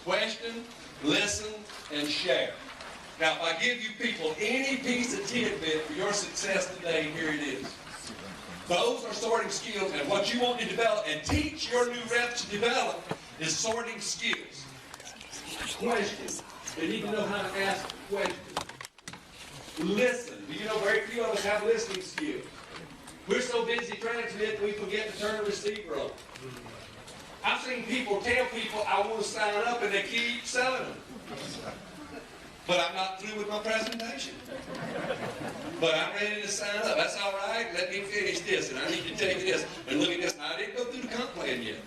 Question, listen, and share. Now, if I give you people any piece of tidbit for your success today, here it is. Those are sorting skills, and what you want to develop and teach your new reps to develop is sorting skills. Questions. They need to know how to ask questions. Listen. Do you know very few of us have listening skills? We're so busy transmitting we forget to turn the receiver on. I've seen people tell people I want to sign up and they keep selling them. But I'm not through with my presentation. But I'm ready to sign up. That's all right. Let me finish this, and I need to take this. And look at this. Now, I didn't go through the comp plan yet.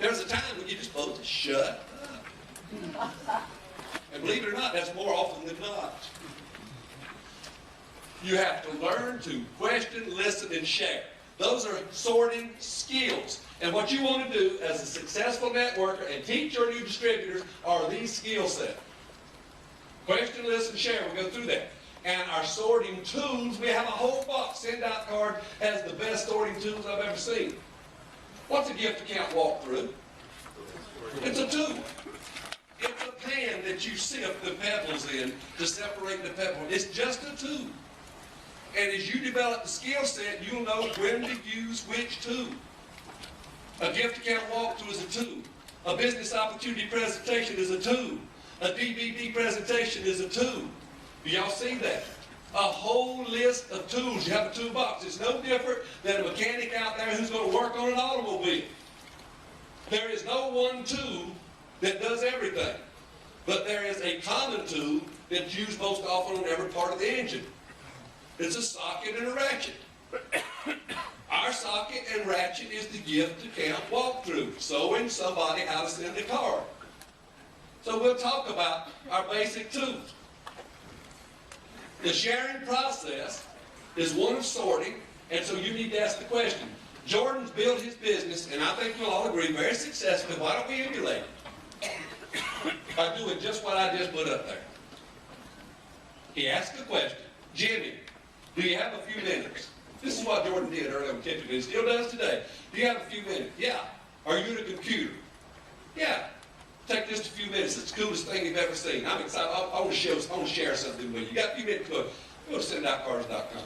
There's a time when you're just supposed to shut up. And believe it or not, that's more often than not. You have to learn to question, listen, and share. Those are sorting skills. And what you want to do as a successful networker and teach your new distributors are these skill sets. Question, listen, share. We'll go through that. And our sorting tools, we have a whole box. Send-out card has the best sorting tools I've ever seen. What's a gift account walkthrough? It's a tool. It's a pan that you sift the pebbles in to separate the pebbles. It's just a tool. And as you develop the skill set, you'll know when to use which tool. A gift account walkthrough is a tool. A business opportunity presentation is a tool. A DVD presentation is a tool. Do y'all see that? A whole list of tools. You have a toolbox. It's no different than a mechanic out there who's going to work on an automobile. There is no one tool that does everything. But there is a common tool that's used most often on every part of the engine. It's a socket and a ratchet. Our socket and ratchet is the gift account walkthrough, showing somebody how to send a card. So we'll talk about our basic tools. The sharing process is one of sorting, and so you need to ask the question. Jordan's built his business, and I think we'll all agree, very successfully. Why don't we emulate it? By doing just what I just put up there. He asked the question, Jimmy, do you have a few minutes? This is what Jordan did earlier on Kitchen, and still does today. Do you have a few minutes? Yeah. Are you at a computer? Yeah. Take just a few minutes. It's the coolest thing you've ever seen. I'm excited. I want to share something with you. You got a few minutes? Go to sendoutcards.com.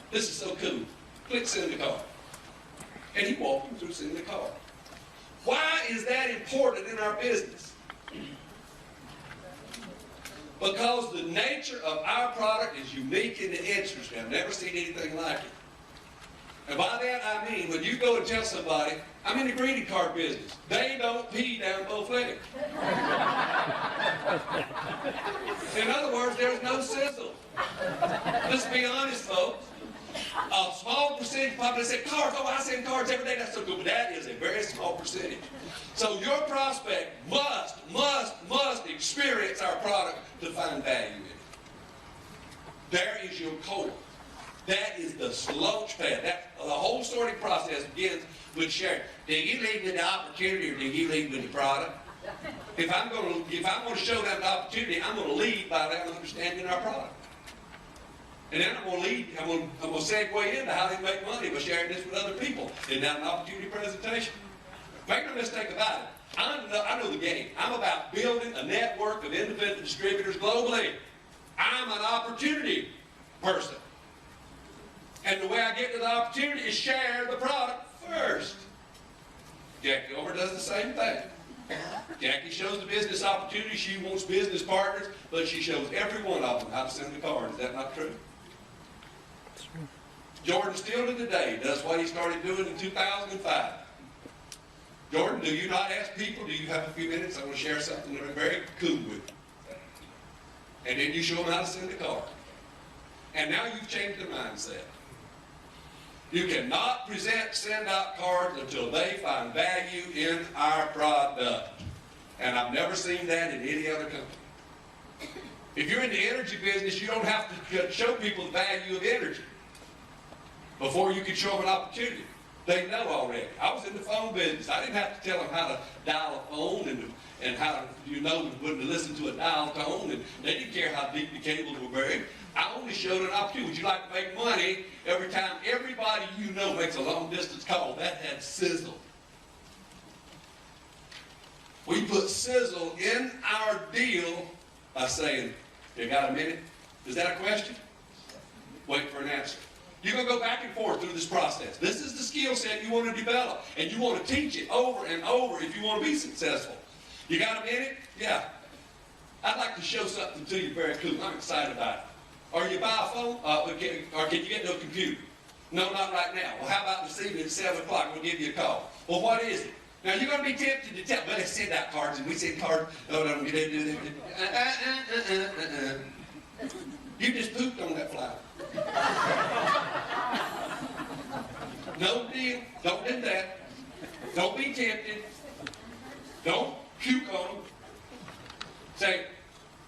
This is so cool. Click send a card. And he walked him through sending the card. Why is that important in our business? Because the nature of our product is unique in the industry. I've never seen anything like it. And by that I mean, when you go and tell somebody, I'm in the greeting card business, they don't pee down both legs. In other words, there's no sizzle. Let's be honest, folks. A small percentage probably say, cards, oh, I send cards every day, that's so good, but that is a very small percentage. So your prospect must experience our product to find value in it. There is your core. That is the launch pad. The whole sorting process begins with sharing. Do you lead with the opportunity or do you lead with the product? If I'm going to show them the opportunity, I'm going to lead by them understanding our product. And then I'm going to segue into how they make money by sharing this with other people. And now an opportunity presentation. Make no mistake about it. I know the game. I'm about building a network of independent distributors globally. I'm an opportunity person. And the way I get to the opportunity is share the product first. Jackie Over does the same thing. Jackie shows the business opportunity. She wants business partners, but she shows every one of them how to send the card. Is that not true? Jordan still to today does what he started doing in 2005. Jordan, do you not ask people, do you have a few minutes? I want to share something that I'm very cool with you. And then you show them how to send a card. And now you've changed the mindset. You cannot present send-out cards until they find value in our product. And I've never seen that in any other company. If you're in the energy business, you don't have to show people the value of energy before you can show them an opportunity. They know already. I was in the phone business. I didn't have to tell them how to dial a phone and how when to listen to a dial tone, and they didn't care how deep the cables were buried. I only showed an opportunity. Would you like to make money every time everybody you know makes a long distance call? That had sizzle. We put sizzle in our deal by saying, you got a minute? Is that a question? Wait for an answer. You're going to go back and forth through this process. This is the skill set you want to develop, and you want to teach it over and over if you want to be successful. You got a minute? Yeah. I'd like to show something to you very cool. I'm excited about it. Are you by a phone? Or can you get to a computer? No, not right now. Well, how about this evening at 7 o'clock? We'll give you a call. Well, what is it? Now, you're going to be tempted to tell, well, let's send out cards, and we send cards. Oh, no, we didn't do that. You just pooped on that flower. No deal. Don't do that. Don't be tempted. Don't puke on them. Say,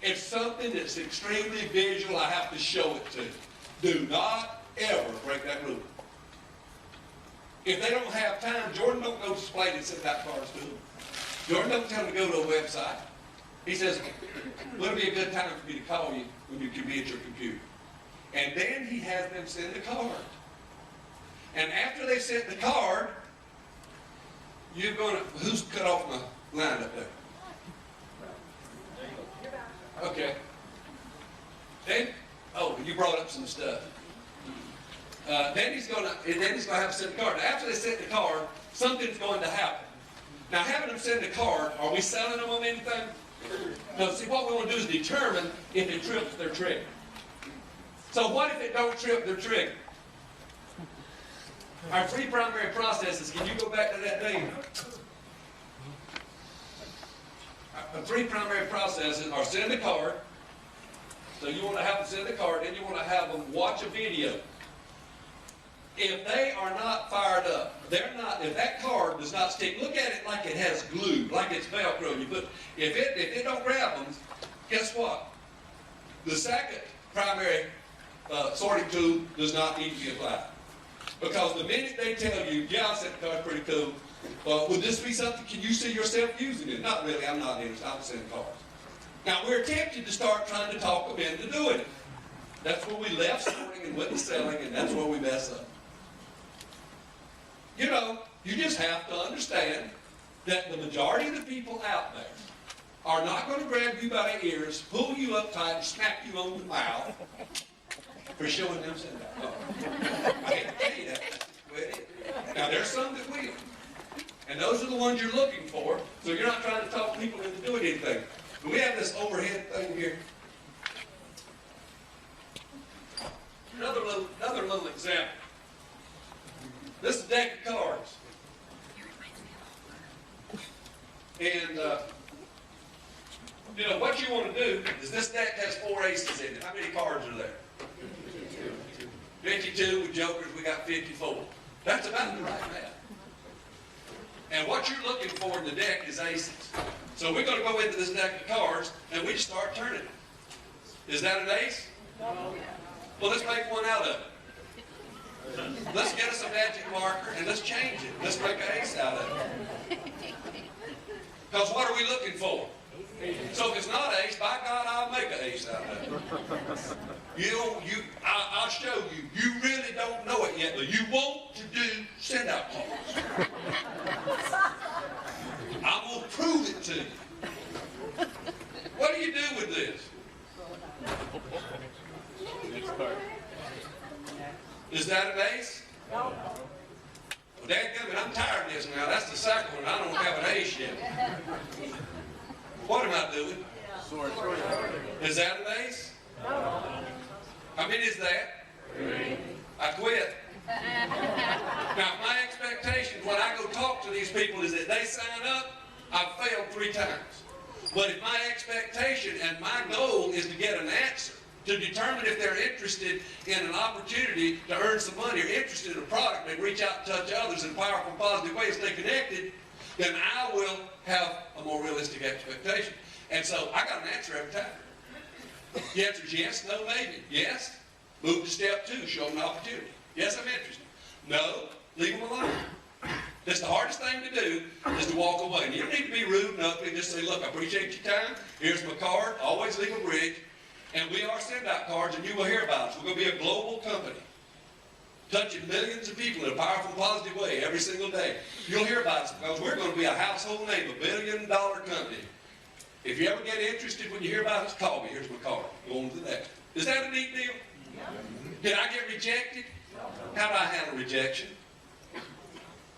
it's something that's extremely visual. I have to show it to you. Do not ever break that rule. If they don't have time, Jordan don't go display and send out cards to them. Jordan don't tell them to go to a website. He says, will it be a good time for me to call you when you can be at your computer? And then he has them send the card. And after they sent the card, you're going to, who's cut off my line up there? Okay. Then, oh, you brought up some stuff. Then he's going to have to send the card. Now, after they send the card, something's going to happen. Now, having them send the card, are we selling them on anything? No. See, what we want to do is determine if it trips their trigger. So, what if it don't trip their trigger? Our three primary processes. Can you go back to that thing? Our three primary processes are send a card. So you want to have them send the card, then you want to have them watch a video. If they are not fired up, if that card does not stick, look at it like it has glue, like it's Velcro. If it don't grab them, guess what? The second primary sorting tool does not need to be applied. Because the minute they tell you, yeah, I said the card's pretty cool, would this be something, can you see yourself using it? Not really, I'm not interested, I'm sending cards. Now, we're tempted to start trying to talk them into doing it. That's where we left sorting and went to selling, and that's where we mess up. You know, you just have to understand that the majority of the people out there are not going to grab you by the ears, pull you up tight, and smack you on the mouth for showing them send out cards. I can't tell you that. That's the way it is. Now, there's some that will. And those are the ones you're looking for, so you're not trying to talk people into doing anything. But we have this overhead thing here. Another little example. This is a deck of cards. And, you know, what you want to do is this deck has 4 aces in it. How many cards are there? 52. With jokers, we got 54. That's about the right math. And what you're looking for in the deck is aces. So we're going to go into this deck of cards, and we just start turning it. Is that an ace? No. Well, let's make one out of it. Let's get us a magic marker, and let's change it. Let's make an ace out of it. Because what are we looking for? So if it's not ace, by God, I'll make an ace out of it. I'll show you. You really don't know it yet, but you want to do send-out cards. I'm going to prove it to you. What do you do with this? Is that an ace? No. Well, dadgummit, I'm tired of this now. That's the second one. I don't have an ace yet. What am I doing? Sword. Is that an ace? No. How many is that? 3. I quit. Now, my expectation when I go talk to these people is that they sign up, I've failed 3 times. But if my expectation and my goal is to get an answer, to determine if they're interested in an opportunity to earn some money or interested in a product, they reach out and touch others in a powerful, positive way and stay connected, then I will have a more realistic expectation. And so I got an answer every time. The answer is yes, no, maybe. Yes, move to step 2, show them an opportunity. Yes, I'm interested. No, leave them alone. That's the hardest thing to do, is to walk away. And you don't need to be rude enough to just say, look, I appreciate your time. Here's my card. Always leave a bridge. And we are send-out cards, and you will hear about us. We're going to be a global company. touching millions of people in a powerful, positive way every single day. You'll hear about us because we're going to be a household name, $1 billion company. If you ever get interested when you hear about us, call me. Here's my card. Go on to the next. Is that a neat deal? Did I get rejected? How do I handle rejection?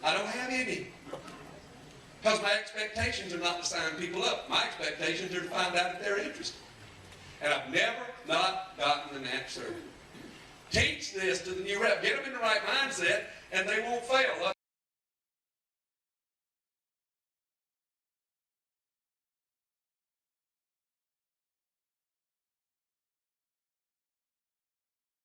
I don't have any. Because my expectations are not to sign people up. My expectations are to find out if they're interested. And I've never not gotten an answer. Teach this to the new rep. Get them in the right mindset, and they won't fail.